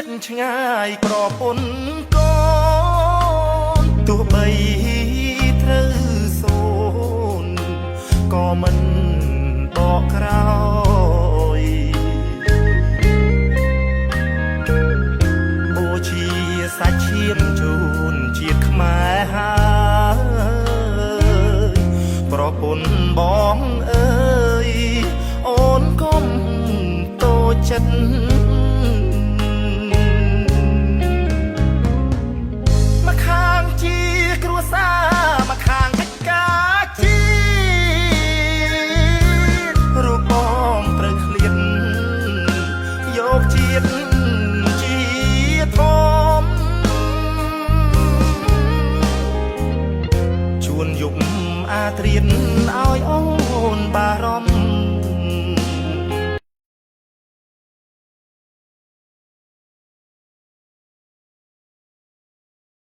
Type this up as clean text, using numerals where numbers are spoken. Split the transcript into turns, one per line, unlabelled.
តឆ្ងាយក្រពន់កូនទោះបីត្រូវសូនក៏មិនបកក្រោយបូជាសាច់ឈាមជូនជាតិខ្មែរហើយប្រពន្ធបងអើយអូនកុំតូចចិត្តមកខាងជាគ្រួសារមកខាងកិច្ចការជាតិរូបបងត្រូវឃ្លាតយកជាតិជាធំជួនយប់អាត្រៀត